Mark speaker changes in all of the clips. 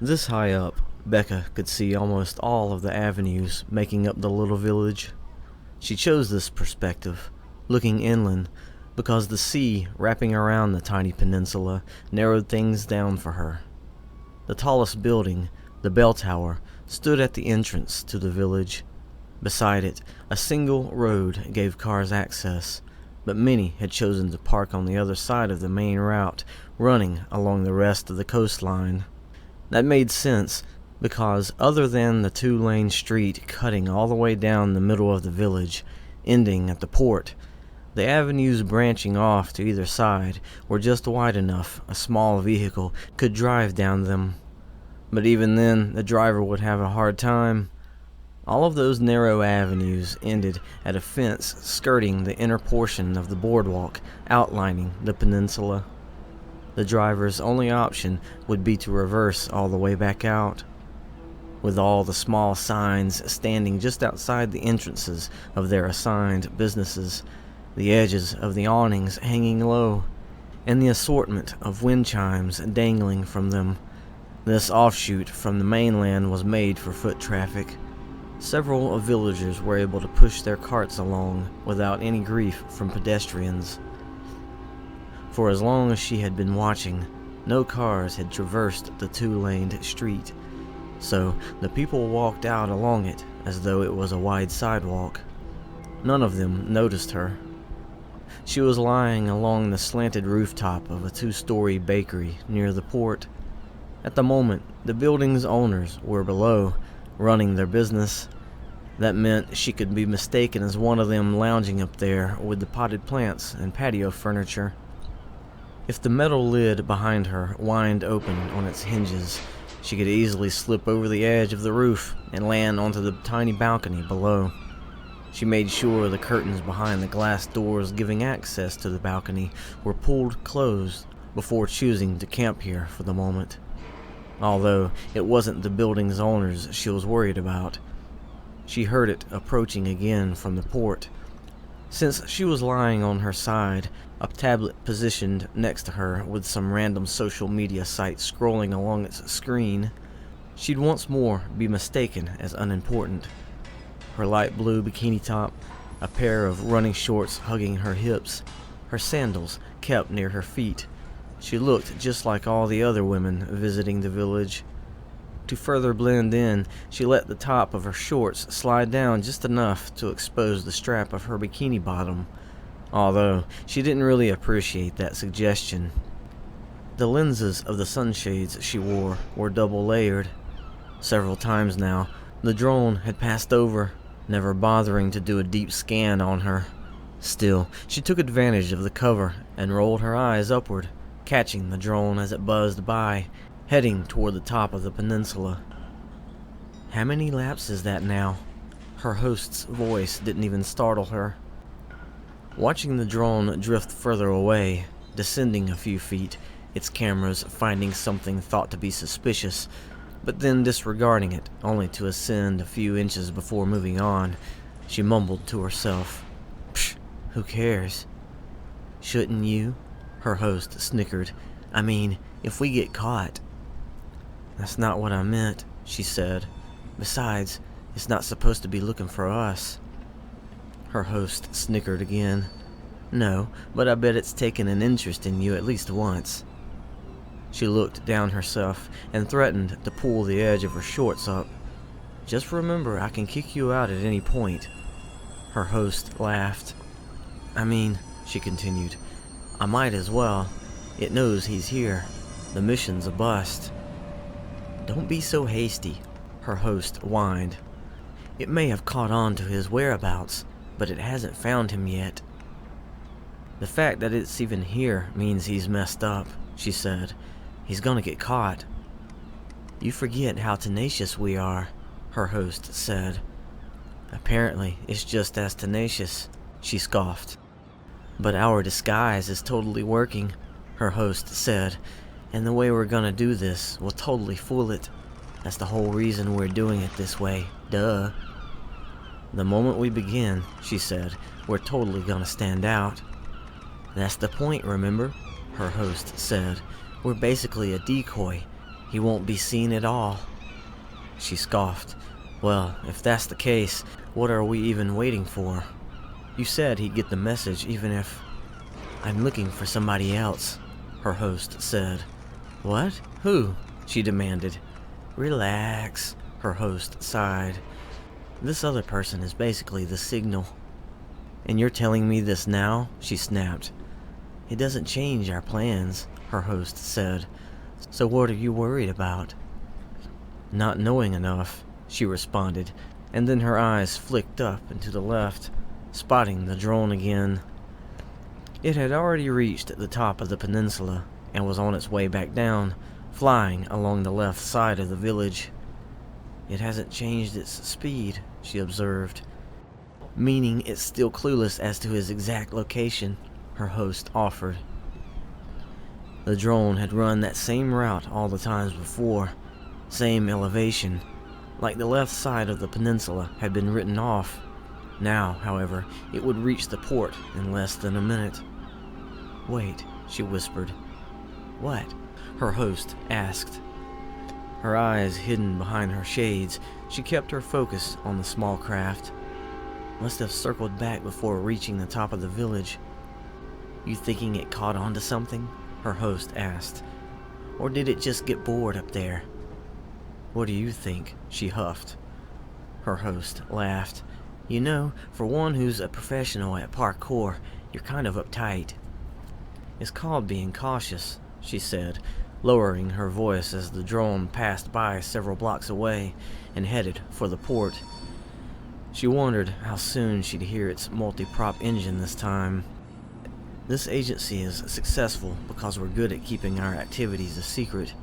Speaker 1: This high up, Becca could see almost all of the avenues making up the little village. She chose this perspective, looking inland, because the sea wrapping around the tiny peninsula narrowed things down for her. The tallest building, the bell tower, stood at the entrance to the village. Beside it, a single road gave cars access, but many had chosen to park on the other side of the main route, running along the rest of the coastline. That made sense, because other than the two-lane street cutting all the way down the middle of the village, ending at the port, the avenues branching off to either side were just wide enough a small vehicle could drive down them. But even then, the driver would have a hard time. All of those narrow avenues ended at a fence skirting the inner portion of the boardwalk outlining the peninsula. The driver's only option would be to reverse all the way back out. With all the small signs standing just outside the entrances of their assigned businesses, the edges of the awnings hanging low, and the assortment of wind chimes dangling from them, this offshoot from the mainland was made for foot traffic. Several of villagers were able to push their carts along without any grief from pedestrians. For as long as she had been watching, no cars had traversed the two-laned street, so the people walked out along it as though it was a wide sidewalk. None of them noticed her. She was lying along the slanted rooftop of a two-story bakery near the port. At the moment, the building's owners were below, running their business. That meant she could be mistaken as one of them lounging up there with the potted plants and patio furniture. If the metal lid behind her whined open on its hinges, she could easily slip over the edge of the roof and land onto the tiny balcony below. She made sure the curtains behind the glass doors giving access to the balcony were pulled closed before choosing to camp here for the moment. Although it wasn't the building's owners she was worried about. She heard it approaching again from the port. Since she was lying on her side, a tablet positioned next to her with some random social media site scrolling along its screen, she'd once more be mistaken as unimportant. Her light blue bikini top, a pair of running shorts hugging her hips, her sandals kept near her feet. She looked just like all the other women visiting the village. To further blend in, she let the top of her shorts slide down just enough to expose the strap of her bikini bottom, although she didn't really appreciate that suggestion. The lenses of the sunshades she wore were double-layered. Several times now, the drone had passed over, never bothering to do a deep scan on her. Still, she took advantage of the cover and rolled her eyes upward, catching the drone as it buzzed by, heading toward the top of the peninsula. "How many laps is that now?" Her host's voice didn't even startle her. Watching the drone drift further away, descending a few feet, its cameras finding something thought to be suspicious, but then disregarding it, only to ascend a few inches before moving on, she mumbled to herself, "Psh, who cares?" "Shouldn't you?" her host snickered. "I mean, if we get caught." "That's not what I meant," she said. "Besides, it's not supposed to be looking for us." Her host snickered again. "No, but I bet it's taken an interest in you at least once." She looked down herself and threatened to pull the edge of her shorts up. "Just remember, I can kick you out at any point." Her host laughed. "I mean," she continued, "I might as well. It knows he's here. The mission's a bust." "Don't be so hasty," her host whined. "It may have caught on to his whereabouts, but it hasn't found him yet." "The fact that it's even here means he's messed up," she said. "He's gonna get caught." "You forget how tenacious we are," her host said. "Apparently, it's just as tenacious," she scoffed. "But our disguise is totally working," her host said, "and the way we're gonna do this will totally fool it. That's the whole reason we're doing it this way, duh." "The moment we begin," she said, "we're totally gonna stand out." "That's the point, remember?" her host said. "We're basically a decoy. he won't be seen at all. She scoffed. Well, if that's the case, what are we even waiting for? You said he'd get the message even if... I'm looking for somebody else, her host said. What? Who? She demanded. Relax, her host sighed. This other person is basically the signal. And you're telling me this now? She snapped. It doesn't change our plans, her host said. So what are you worried about? Not knowing enough, she responded, and then her eyes flicked up and to the left, spotting the drone again. It had already reached the top of the peninsula and was on its way back down, flying along the left side of the village. It hasn't changed its speed, she observed. Meaning it's still clueless as to his exact location, her host offered. The drone had run that same route all the times before, same elevation, like the left side of the peninsula had been written off. Now, however, it would reach the port in less than a minute. Wait, she whispered. What? Her host asked. Her eyes hidden behind her shades, she kept her focus on the small craft. Must have circled back before reaching the top of the village. You thinking it caught on to something? Her host asked. Or did it just get bored up there? What do you think? She huffed. Her host laughed. You know, for one who's a professional at parkour, you're kind of uptight. It's called being cautious, she said, lowering her voice as the drone passed by several blocks away and headed for the port. She wondered how soon she'd hear its multi-prop engine this time. This agency is successful because we're good at keeping our activities a secret.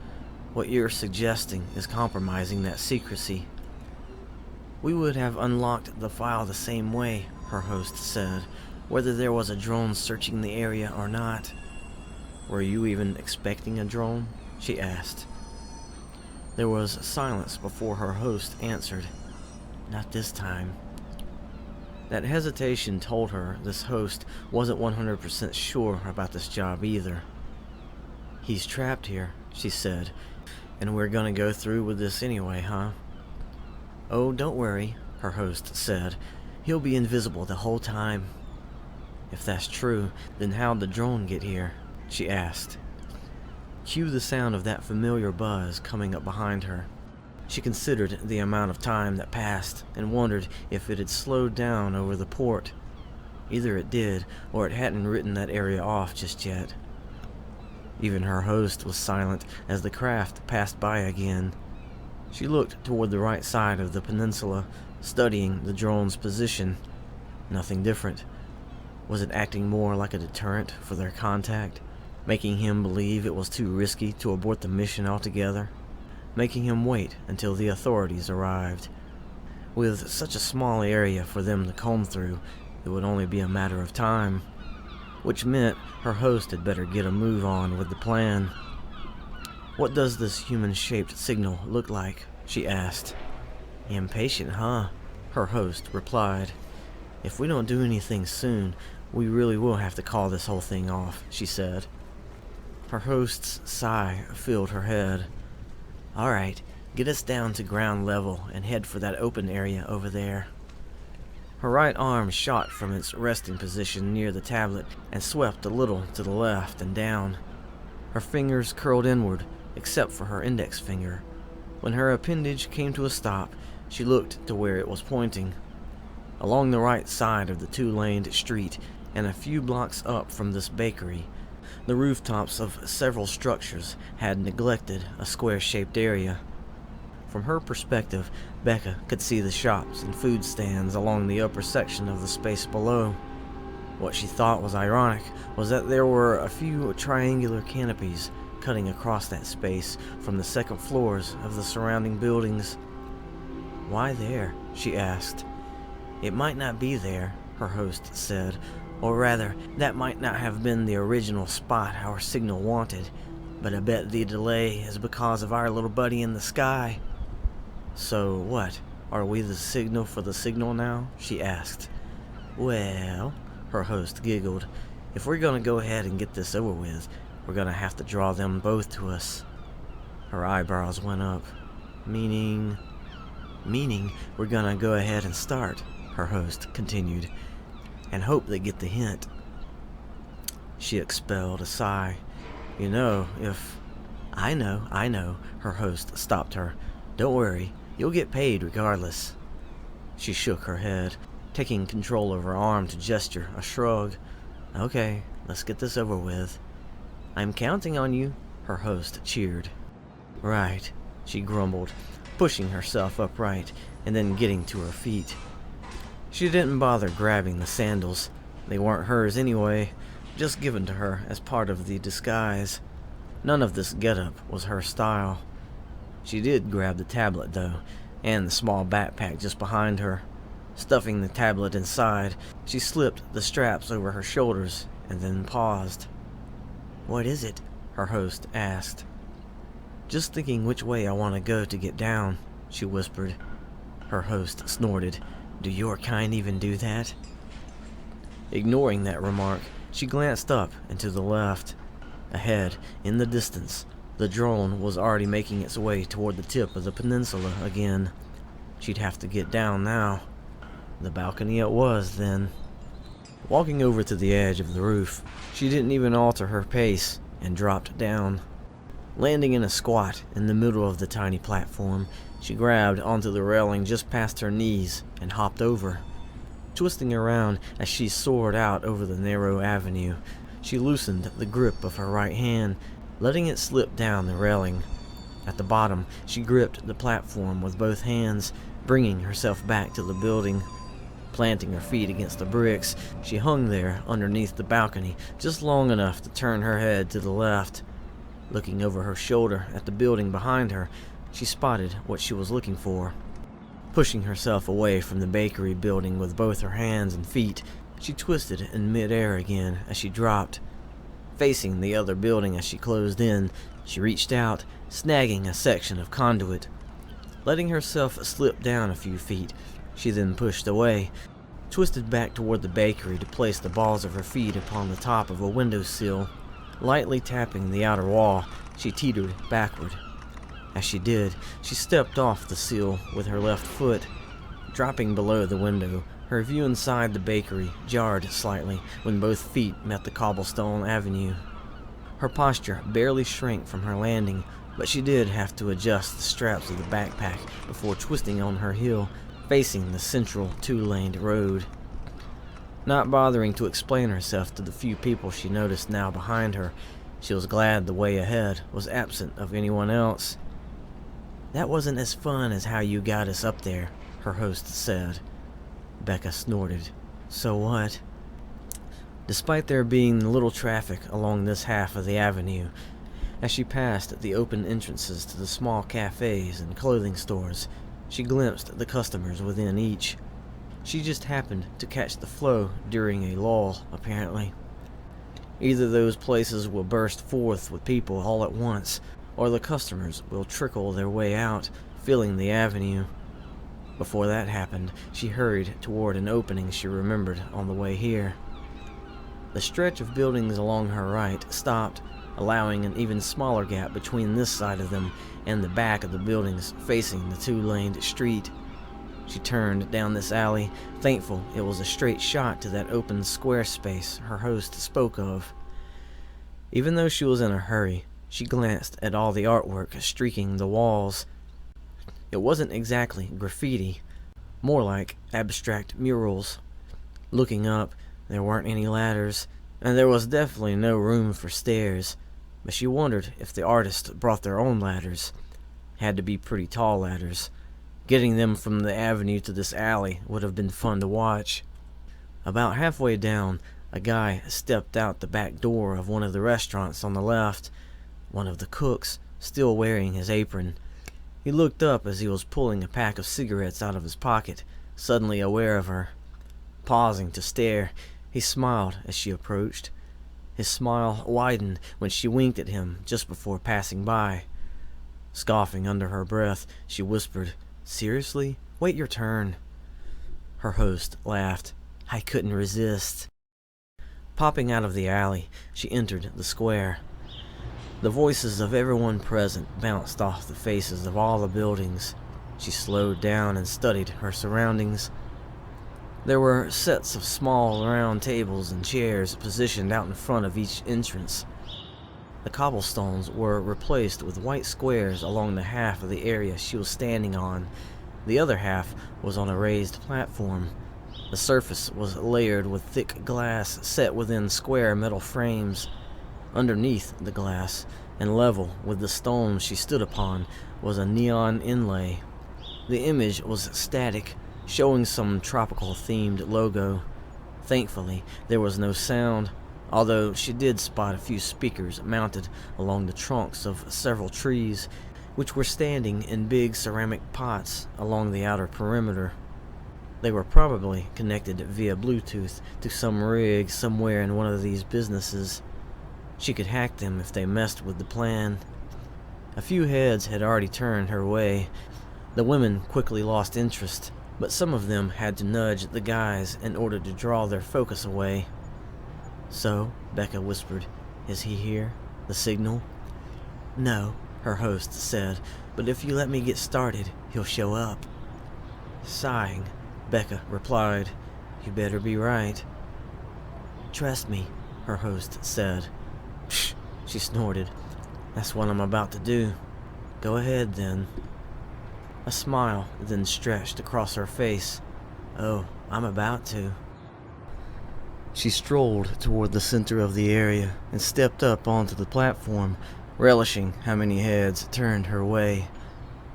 Speaker 1: What you're suggesting is compromising that secrecy. We would have unlocked the file the same way, her host said, whether there was a drone searching the area or not. Were you even expecting a drone? She asked. There was silence before her host answered. Not this time. That hesitation told her this host wasn't 100% sure about this job either. He's trapped here, she said, and we're gonna go through with this anyway, huh? Oh, don't worry, her host said. He'll be invisible the whole time. If that's true, then how'd the drone get here? She asked. Cue the sound of that familiar buzz coming up behind her. She considered the amount of time that passed and wondered if it had slowed down over the port. Either it did, or it hadn't written that area off just yet. Even her host was silent as the craft passed by again. She looked toward the right side of the peninsula, studying the drone's position. Nothing different. Was it acting more like a deterrent for their contact, making him believe it was too risky to abort the mission altogether, making him wait until the authorities arrived? With such a small area for them to comb through, it would only be a matter of time, which meant her host had better get a move on with the plan. What does this human-shaped signal look like? She asked. Impatient, huh? Her host replied. If we don't do anything soon, we really will have to call this whole thing off, she said. Her host's sigh filled her head. All right, get us down to ground level and head for that open area over there. Her right arm shot from its resting position near the tablet and swept a little to the left and down. Her fingers curled inward, except for her index finger. When her appendage came to a stop, she looked to where it was pointing. Along the right side of the two-laned street, and a few blocks up from this bakery, the rooftops of several structures had neglected a square-shaped area. From her perspective, Becca could see the shops and food stands along the upper section of the space below. What she thought was ironic was that there were a few triangular canopies cutting across that space from the second floors of the surrounding buildings. Why there? She asked. It might not be there, her host said, or rather, that might not have been the original spot our signal wanted, but I bet the delay is because of our little buddy in the sky. So what, are we the signal for the signal now? She asked. Well, her host giggled, if we're gonna go ahead and get this over with, we're gonna have to draw them both to us. Her eyebrows went up. Meaning we're gonna go ahead and start, her host continued, and hope they get the hint. She expelled a sigh. You know, if... I know, her host stopped her. Don't worry, you'll get paid regardless. She shook her head, taking control of her arm to gesture a shrug. Okay, let's get this over with. I'm counting on you, her host cheered. Right, she grumbled, pushing herself upright and then getting to her feet. She didn't bother grabbing the sandals. They weren't hers anyway, just given to her as part of the disguise. None of this getup was her style. She did grab the tablet, though, and the small backpack just behind her. Stuffing the tablet inside, she slipped the straps over her shoulders and then paused. What is it? Her host asked. Just thinking which way I want to go to get down, she whispered. Her host snorted. Do your kind even do that? Ignoring that remark, she glanced up and to the left. Ahead, in the distance, the drone was already making its way toward the tip of the peninsula again. She'd have to get down now. The balcony it was, then. Walking over to the edge of the roof, she didn't even alter her pace and dropped down. Landing in a squat in the middle of the tiny platform, she grabbed onto the railing just past her knees and hopped over. Twisting around as she soared out over the narrow avenue, she loosened the grip of her right hand, letting it slip down the railing. At the bottom, she gripped the platform with both hands, bringing herself back to the building. Planting her feet against the bricks, she hung there underneath the balcony just long enough to turn her head to the left. Looking over her shoulder at the building behind her, she spotted what she was looking for. Pushing herself away from the bakery building with both her hands and feet, she twisted in midair again as she dropped. Facing the other building as she closed in, she reached out, snagging a section of conduit. Letting herself slip down a few feet, she then pushed away, twisted back toward the bakery to place the balls of her feet upon the top of a windowsill. Lightly tapping the outer wall, she teetered backward. As she did, she stepped off the sill with her left foot. Dropping below the window, her view inside the bakery jarred slightly when both feet met the cobblestone avenue. Her posture barely shrank from her landing, but she did have to adjust the straps of the backpack before twisting on her heel, facing the central two-laned road. Not bothering to explain herself to the few people she noticed now behind her, she was glad the way ahead was absent of anyone else. That wasn't as fun as how you got us up there, her host said. Becca snorted. So what? Despite there being little traffic along this half of the avenue, as she passed the open entrances to the small cafes and clothing stores, she glimpsed the customers within each. She just happened to catch the flow during a lull, apparently. Either those places will burst forth with people all at once, or the customers will trickle their way out, filling the avenue. Before that happened, she hurried toward an opening she remembered on the way here. The stretch of buildings along her right stopped, allowing an even smaller gap between this side of them and the back of the buildings facing the two-laned street. She turned down this alley, thankful it was a straight shot to that open square space her host spoke of. Even though she was in a hurry, she glanced at all the artwork streaking the walls. It wasn't exactly graffiti, more like abstract murals. Looking up, there weren't any ladders, and there was definitely no room for stairs, but she wondered if the artists brought their own ladders. Had to be pretty tall ladders. Getting them from the avenue to this alley would have been fun to watch. About halfway down, a guy stepped out the back door of one of the restaurants on the left, one of the cooks, still wearing his apron. He looked up as he was pulling a pack of cigarettes out of his pocket, suddenly aware of her. Pausing to stare, he smiled as she approached. His smile widened when she winked at him just before passing by. Scoffing under her breath, she whispered, "Seriously? Wait your turn." Her host laughed. "I couldn't resist." Popping out of the alley, she entered the square. The voices of everyone present bounced off the faces of all the buildings. She slowed down and studied her surroundings. There were sets of small round tables and chairs positioned out in front of each entrance. The cobblestones were replaced with white squares along the half of the area she was standing on. The other half was on a raised platform. The surface was layered with thick glass set within square metal frames. Underneath the glass, and level with the stone she stood upon, was a neon inlay. The image was static, showing some tropical-themed logo. Thankfully, there was no sound, although she did spot a few speakers mounted along the trunks of several trees, which were standing in big ceramic pots along the outer perimeter. They were probably connected via Bluetooth to some rig somewhere in one of these businesses. She could hack them if they messed with the plan. A few heads had already turned her way. The women quickly lost interest, but some of them had to nudge the guys in order to draw their focus away. "So," Becca whispered, "is he here? The signal?" "No," her host said, "but if you let me get started, he'll show up." Sighing, Becca replied, "You better be right." "Trust me," her host said. "Psh," she snorted. "That's what I'm about to do." "Go ahead, then." A smile then stretched across her face. "Oh, I'm about to." She strolled toward the center of the area and stepped up onto the platform, relishing how many heads turned her way.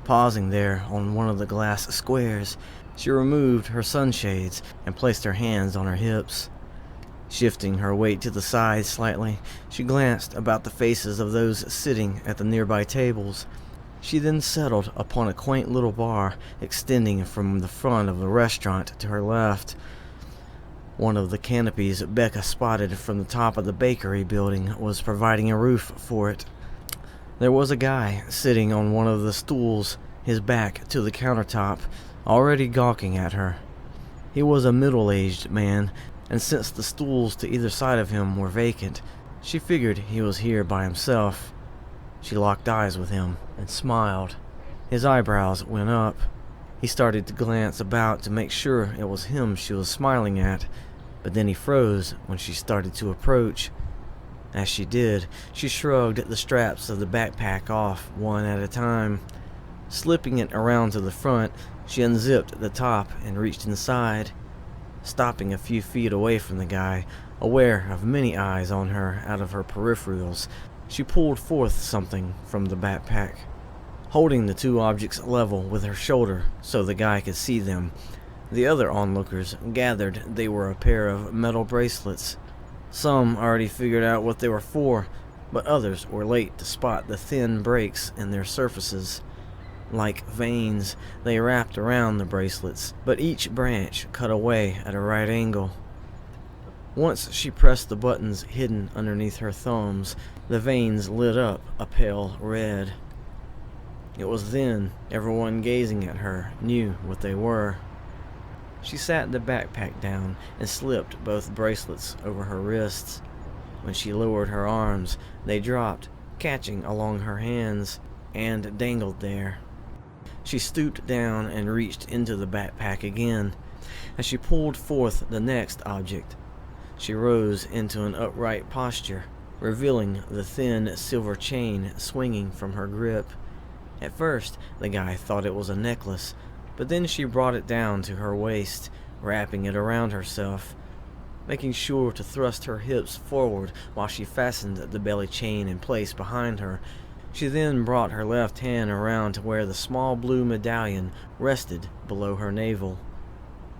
Speaker 1: Pausing there on one of the glass squares, she removed her sunshades and placed her hands on her hips. Shifting her weight to the side slightly, she glanced about the faces of those sitting at the nearby tables. She then settled upon a quaint little bar extending from the front of the restaurant to her left. One of the canopies Becca spotted from the top of the bakery building was providing a roof for it. There was a guy sitting on one of the stools, his back to the countertop, already gawking at her. He was a middle-aged man, and since the stools to either side of him were vacant, she figured he was here by himself. She locked eyes with him and smiled. His eyebrows went up. He started to glance about to make sure it was him she was smiling at, but then he froze when she started to approach. As she did, she shrugged the straps of the backpack off one at a time. Slipping it around to the front, she unzipped the top and reached inside. Stopping a few feet away from the guy, aware of many eyes on her out of her peripherals, she pulled forth something from the backpack. Holding the two objects level with her shoulder so the guy could see them, the other onlookers gathered they were a pair of metal bracelets. Some already figured out what they were for, but others were late to spot the thin breaks in their surfaces. Like veins, they wrapped around the bracelets, but each branch cut away at a right angle. Once she pressed the buttons hidden underneath her thumbs, the veins lit up a pale red. It was then everyone gazing at her knew what they were. She sat the backpack down and slipped both bracelets over her wrists. When she lowered her arms, they dropped, catching along her hands, and dangled there. She stooped down and reached into the backpack again. As she pulled forth the next object, she rose into an upright posture, revealing the thin silver chain swinging from her grip. At first, the guy thought it was a necklace, but then she brought it down to her waist, wrapping it around herself, making sure to thrust her hips forward while she fastened the belly chain in place behind her. She then brought her left hand around to where the small blue medallion rested below her navel.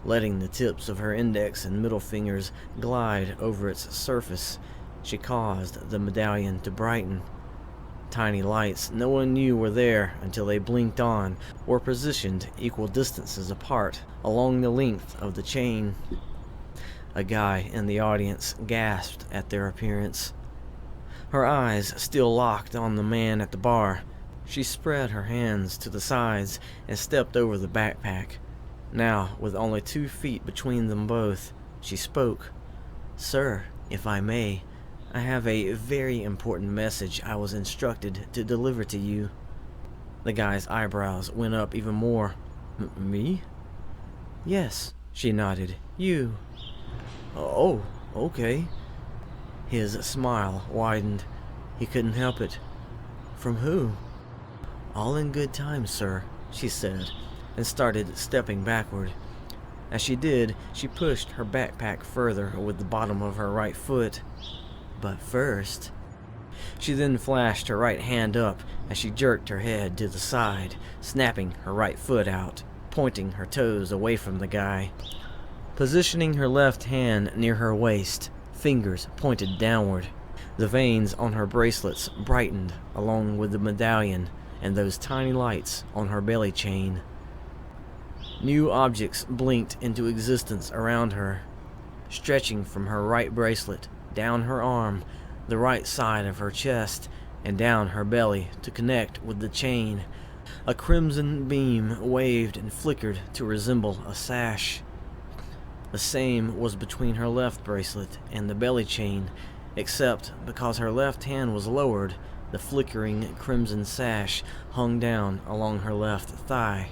Speaker 1: Letting the tips of her index and middle fingers glide over its surface, she caused the medallion to brighten. Tiny lights no one knew were there until they blinked on, were positioned equal distances apart along the length of the chain. A guy in the audience gasped at their appearance. Her eyes still locked on the man at the bar, she spread her hands to the sides and stepped over the backpack. Now, with only 2 feet between them both, she spoke. "Sir, if I may, I have a very important message I was instructed to deliver to you. The guy's eyebrows went up even more. Me? Yes, she nodded. You. Oh, okay. His smile widened. He couldn't help it. From who? All in good time, sir, she said, and started stepping backward. As she did, she pushed her backpack further with the bottom of her right foot. But first... She then flashed her right hand up as she jerked her head to the side, snapping her right foot out, pointing her toes away from the guy. Positioning her left hand near her waist, fingers pointed downward. The veins on her bracelets brightened along with the medallion and those tiny lights on her belly chain. New objects blinked into existence around her, stretching from her right bracelet, down her arm, the right side of her chest, and down her belly to connect with the chain. A crimson beam waved and flickered to resemble a sash. The same was between her left bracelet and the belly chain, except because her left hand was lowered, the flickering crimson sash hung down along her left thigh.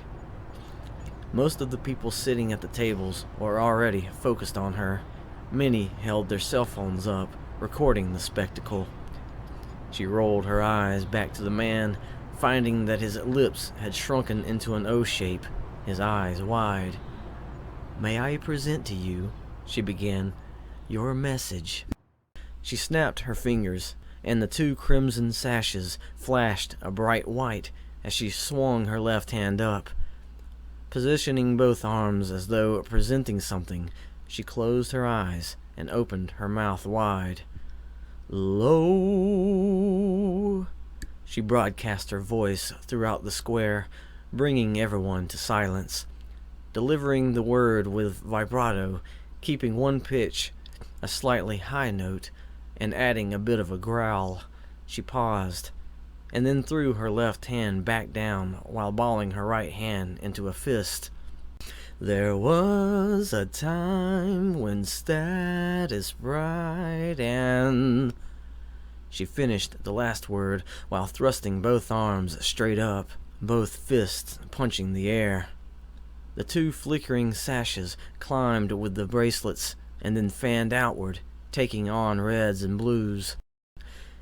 Speaker 1: Most of the people sitting at the tables were already focused on her. Many held their cell phones up, recording the spectacle. She rolled her eyes back to the man, finding that his lips had shrunken into an O shape, his eyes wide. "May I present to you," she began, "your message?" She snapped her fingers, and the two crimson sashes flashed a bright white as she swung her left hand up. Positioning both arms as though presenting something, she closed her eyes and opened her mouth wide. "Lo!" She broadcast her voice throughout the square, bringing everyone to silence. Delivering the word with vibrato, keeping one pitch, a slightly high note, and adding a bit of a growl, she paused, and then threw her left hand back down while balling her right hand into a fist. "There was a time when status bright and..." She finished the last word while thrusting both arms straight up, both fists punching the air. The two flickering sashes climbed with the bracelets and then fanned outward, taking on reds and blues.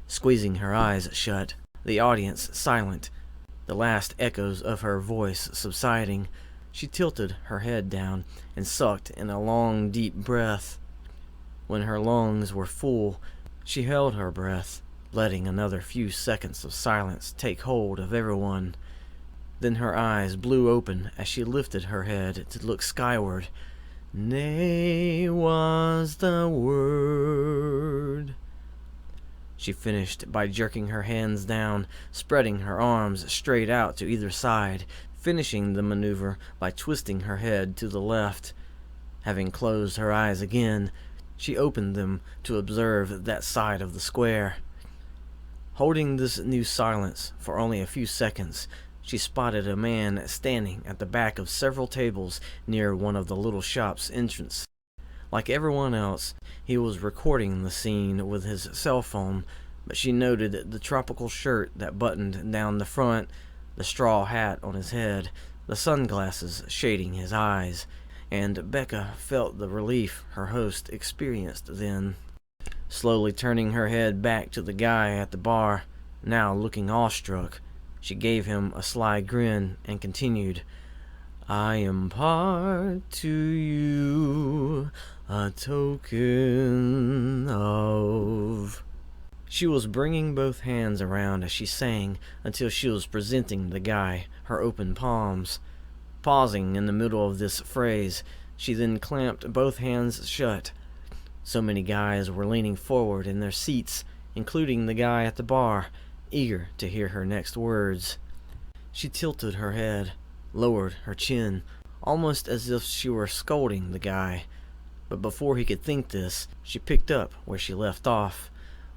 Speaker 1: Squeezing her eyes shut, the audience silent, the last echoes of her voice subsiding, she tilted her head down and sucked in a long, deep breath. When her lungs were full, she held her breath, letting another few seconds of silence take hold of everyone. Then her eyes blew open as she lifted her head to look skyward. "Nay was the word," she finished by jerking her hands down, spreading her arms straight out to either side, finishing the maneuver by twisting her head to the left. Having closed her eyes again, she opened them to observe that side of the square. Holding this new silence for only a few seconds, she spotted a man standing at the back of several tables near one of the little shop's entrance. Like everyone else, he was recording the scene with his cell phone, but she noted the tropical shirt that buttoned down the front, the straw hat on his head, the sunglasses shading his eyes, and Becca felt the relief her host experienced then. Slowly turning her head back to the guy at the bar, now looking awestruck, she gave him a sly grin and continued, "I impart to you a token of..." She was bringing both hands around as she sang until she was presenting the guy her open palms. Pausing in the middle of this phrase, she then clamped both hands shut. So many guys were leaning forward in their seats, including the guy at the bar, eager to hear her next words. She tilted her head, lowered her chin, almost as if she were scolding the guy. But before he could think this, she picked up where she left off.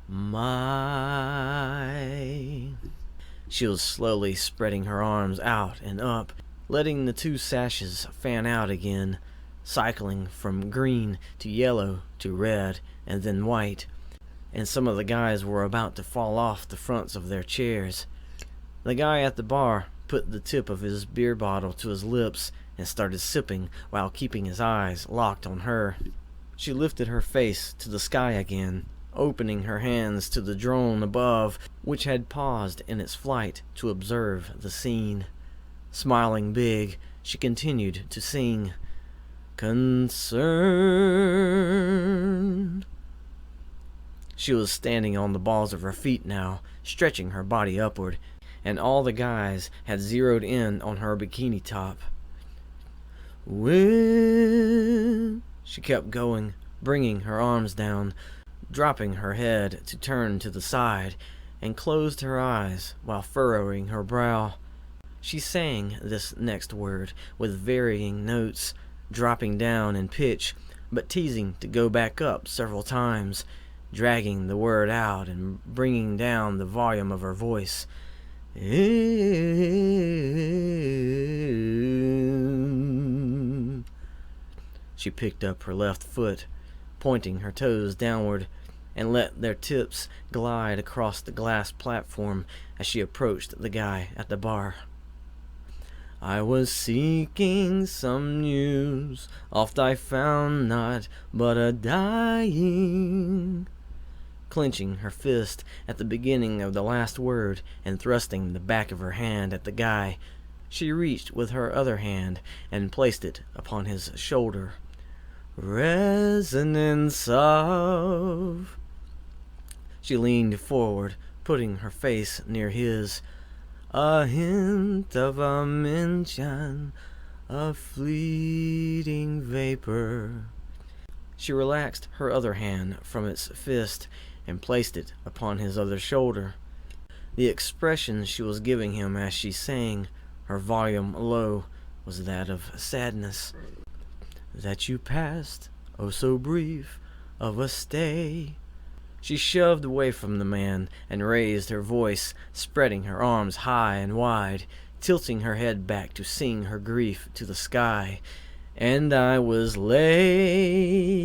Speaker 1: "My..." She was slowly spreading her arms out and up, letting the two sashes fan out again, cycling from green to yellow to red and then white. and some of the guys were about to fall off the fronts of their chairs. The guy at the bar put the tip of his beer bottle to his lips and started sipping while keeping his eyes locked on her. She lifted her face to the sky again, opening her hands to the drone above, which had paused in its flight to observe the scene. Smiling big, she continued to sing, "Concern." She was standing on the balls of her feet now, stretching her body upward, and all the guys had zeroed in on her bikini top. "When," she kept going, bringing her arms down, dropping her head to turn to the side, and closed her eyes while furrowing her brow. She sang this next word with varying notes, dropping down in pitch, but teasing to go back up several times, dragging the word out and bringing down the volume of her voice. She picked up her left foot, pointing her toes downward, and let their tips glide across the glass platform as she approached the guy at the bar. "I was seeking some news, oft I found not, but a dying," clenching her fist at the beginning of the last word and thrusting the back of her hand at the guy. She reached with her other hand and placed it upon his shoulder. "Resonance of..." She leaned forward, putting her face near his. "A hint of a mention, a fleeting vapor." She relaxed her other hand from its fist and placed it upon his other shoulder. The expression she was giving him as she sang, her volume low, was that of sadness. "That you passed, oh so brief, of a stay." She shoved away from the man and raised her voice, spreading her arms high and wide, tilting her head back to sing her grief to the sky. "And I was late."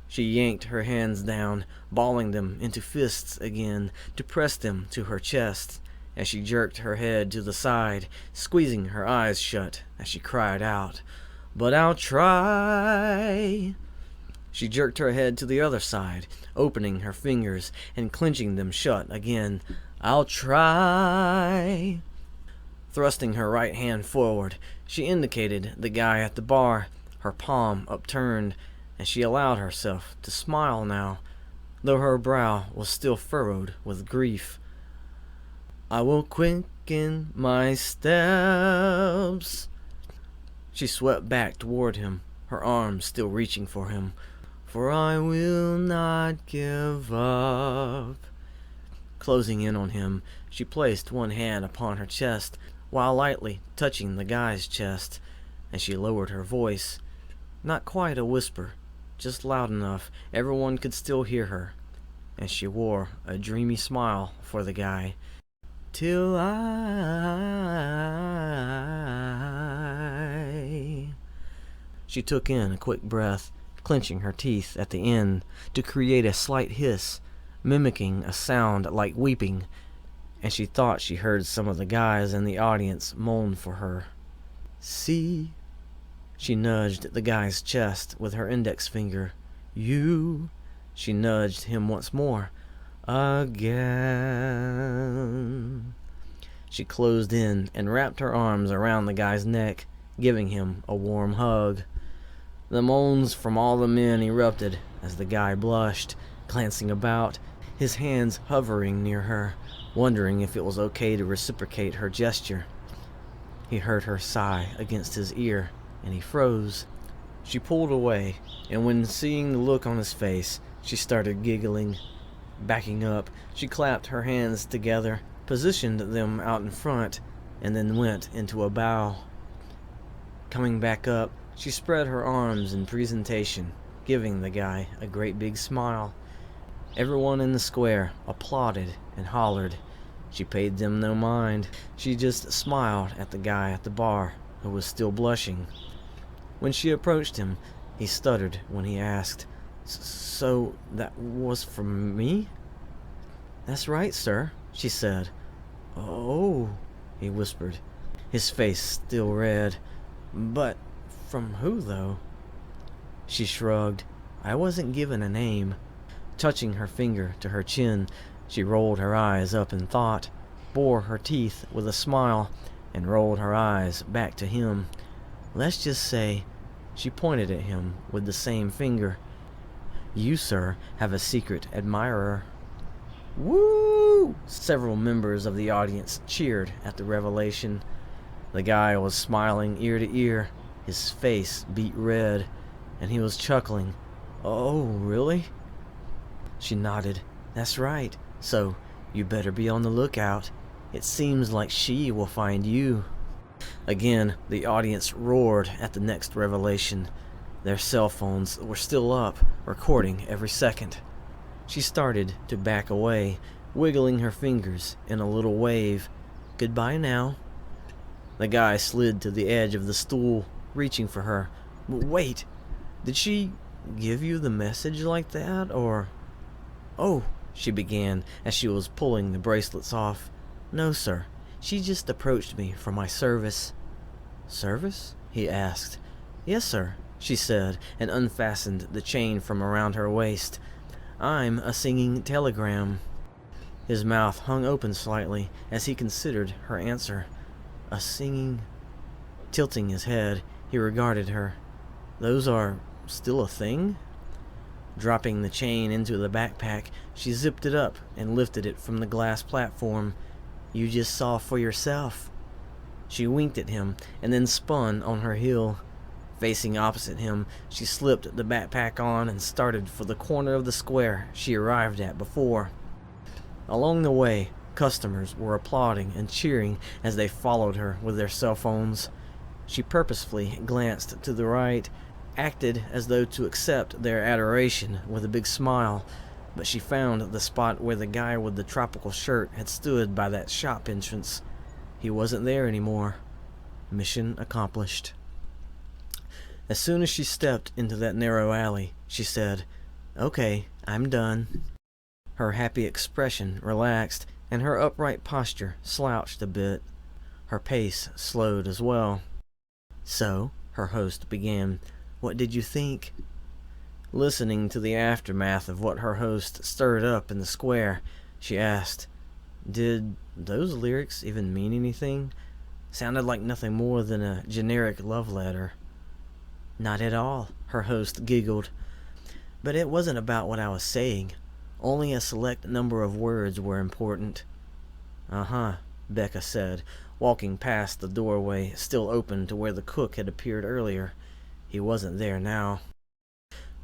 Speaker 1: She yanked her hands down, balling them into fists again, to press them to her chest, as she jerked her head to the side, squeezing her eyes shut as she cried out, "But I'll try." She jerked her head to the other side, opening her fingers and clenching them shut again. "I'll try." Thrusting her right hand forward, she indicated the guy at the bar, her palm upturned, and she allowed herself to smile now, though her brow was still furrowed with grief. "I will quicken my steps." She swept back toward him, her arms still reaching for him. "For I will not give up." Closing in on him, she placed one hand upon her chest while lightly touching the guy's chest, and she lowered her voice. Not quite a whisper, just loud enough everyone could still hear her, and she wore a dreamy smile for the guy. "Till I..." She took in a quick breath, clenching her teeth at the end to create a slight hiss, mimicking a sound like weeping, and she thought she heard some of the guys in the audience moan for her. "See?" She nudged the guy's chest with her index finger. "You?" She nudged him once more. "Again." She closed in and wrapped her arms around the guy's neck, giving him a warm hug. The moans from all the men erupted as the guy blushed, glancing about, his hands hovering near her, wondering if it was okay to reciprocate her gesture. He heard her sigh against his ear, and he froze. She pulled away, and when seeing the look on his face, she started giggling. Backing up, she clapped her hands together, positioned them out in front, and then went into a bow. Coming back up, she spread her arms in presentation, giving the guy a great big smile. Everyone in the square applauded and hollered. She paid them no mind. She just smiled at the guy at the bar, who was still blushing. When she approached him, he stuttered when he asked, So that was from me?" "That's right, sir," she said. "Oh," he whispered, his face still red. "But from who, though?" She shrugged. "I wasn't given a name." Touching her finger to her chin, she rolled her eyes up in thought, bore her teeth with a smile, and rolled her eyes back to him. "Let's just say," she pointed at him with the same finger, "you, sir, have a secret admirer." "Woo!" Several members of the audience cheered at the revelation. The guy was smiling ear to ear, his face beet red, and he was chuckling. "Oh, really?" She nodded. "That's right. So, you better be on the lookout. It seems like she will find you." Again, the audience roared at the next revelation. Their cell phones were still up, recording every second. She started to back away, wiggling her fingers in a little wave. "Goodbye now." The guy slid to the edge of the stool, reaching for her. "Wait, did she give you the message like that, or—" "Oh," she began as she was pulling the bracelets off. "No, sir. She just approached me for my service." "Service?" he asked. "Yes, sir," she said, and unfastened the chain from around her waist. "I'm a singing telegram." His mouth hung open slightly as he considered her answer. "A singing—" Tilting his head, he regarded her. "Those are still a thing?" Dropping the chain into the backpack, she zipped it up and lifted it from the glass platform. "You just saw for yourself." She winked at him and then spun on her heel. Facing opposite him, she slipped the backpack on and started for the corner of the square she arrived at before. Along the way, customers were applauding and cheering as they followed her with their cell phones. She purposefully glanced to the right, acted as though to accept their adoration with a big smile, but she found the spot where the guy with the tropical shirt had stood by that shop entrance. He wasn't there anymore. Mission accomplished. As soon as she stepped into that narrow alley, she said, "Okay, I'm done." Her happy expression relaxed, and her upright posture slouched a bit. Her pace slowed as well. "So," her host began, "what did you think?" Listening to the aftermath of what her host stirred up in the square, she asked, "Did those lyrics even mean anything? Sounded like nothing more than a generic love letter." "Not at all," her host giggled. "But it wasn't about what I was saying. Only a select number of words were important." "Uh-huh," Becca said, walking past the doorway still open to where the cook had appeared earlier. He wasn't there now.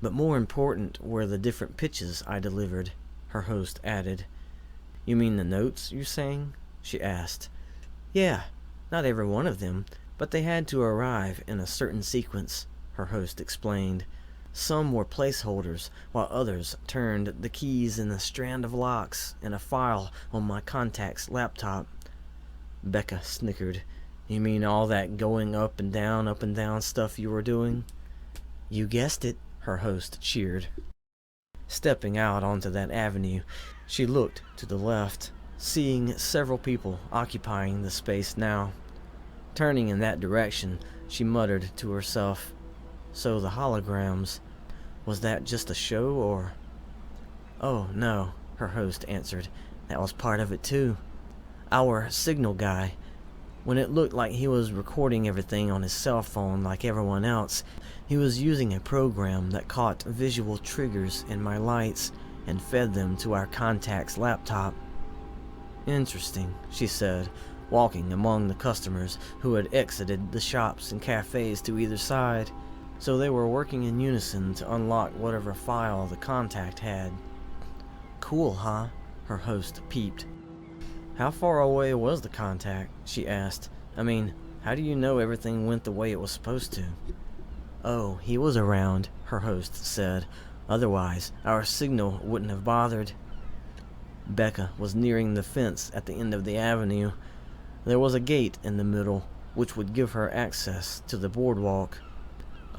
Speaker 1: "But more important were the different pitches I delivered," her host added. "You mean the notes you sang?" she asked. "Yeah, not every one of them, but they had to arrive in a certain sequence," her host explained. "Some were placeholders, while others turned the keys in a strand of locks in a file on my contact's laptop." Becca snickered. "You mean all that going up and down stuff you were doing?" "You guessed it," her host cheered. Stepping out onto that avenue, she looked to the left, seeing several people occupying the space now. Turning in that direction, she muttered to herself, "So the holograms, was that just a show, or—" "Oh, no," her host answered. "That was part of it, too. Our signal guy, when it looked like he was recording everything on his cell phone like everyone else, he was using a program that caught visual triggers in my lights and fed them to our contact's laptop." "Interesting," she said, walking among the customers who had exited the shops and cafes to either side. "So they were working in unison to unlock whatever file the contact had." "Cool, huh?" her host peeped. "How far away was the contact?" she asked. "I mean, how do you know everything went the way it was supposed to?" "Oh, he was around," her host said. "Otherwise, our signal wouldn't have bothered." Becca was nearing the fence at the end of the avenue. There was a gate in the middle, which would give her access to the boardwalk.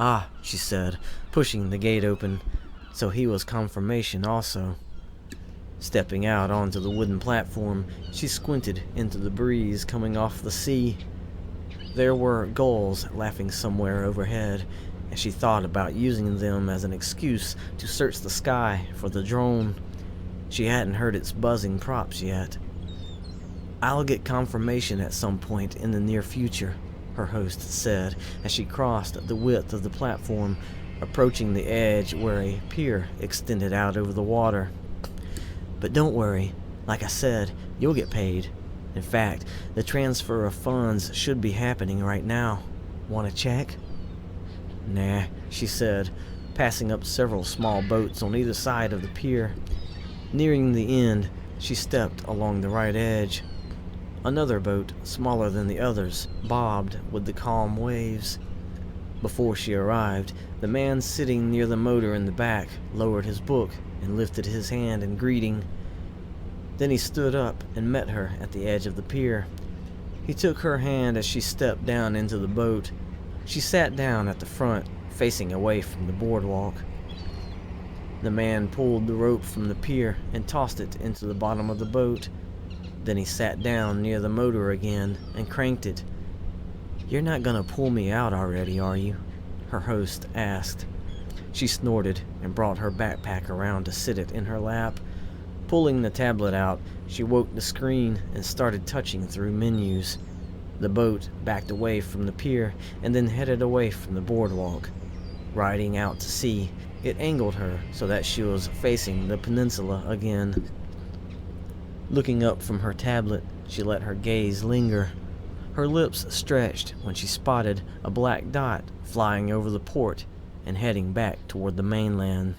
Speaker 1: "Ah," she said, pushing the gate open. so he was confirmation also. Stepping out onto the wooden platform, she squinted into the breeze coming off the sea. There were gulls laughing somewhere overhead, and she thought about using them as an excuse to search the sky for the drone. She hadn't heard its buzzing props yet. "I'll get confirmation at some point in the near future," her host said as she crossed the width of the platform, approaching the edge where a pier extended out over the water. "But don't worry, like I said, you'll get paid. In fact, the transfer of funds should be happening right now. Want to check?" "Nah," she said, passing up several small boats on either side of the pier. Nearing the end, she stepped along the right edge. Another boat, smaller than the others, bobbed with the calm waves. Before she arrived, the man sitting near the motor in the back lowered his book and lifted his hand in greeting. Then he stood up and met her at the edge of the pier. He took her hand as she stepped down into the boat. She sat down at the front, facing away from the boardwalk. The man pulled the rope from the pier and tossed it into the bottom of the boat. Then he sat down near the motor again and cranked it. "You're not gonna pull me out already, are you?" her host asked. She snorted and brought her backpack around to sit it in her lap. Pulling the tablet out, she woke the screen and started touching through menus. The boat backed away from the pier and then headed away from the boardwalk. Riding out to sea, it angled her so that she was facing the peninsula again. Looking up from her tablet, she let her gaze linger. Her lips stretched when she spotted a black dot flying over the port and heading back toward the mainland.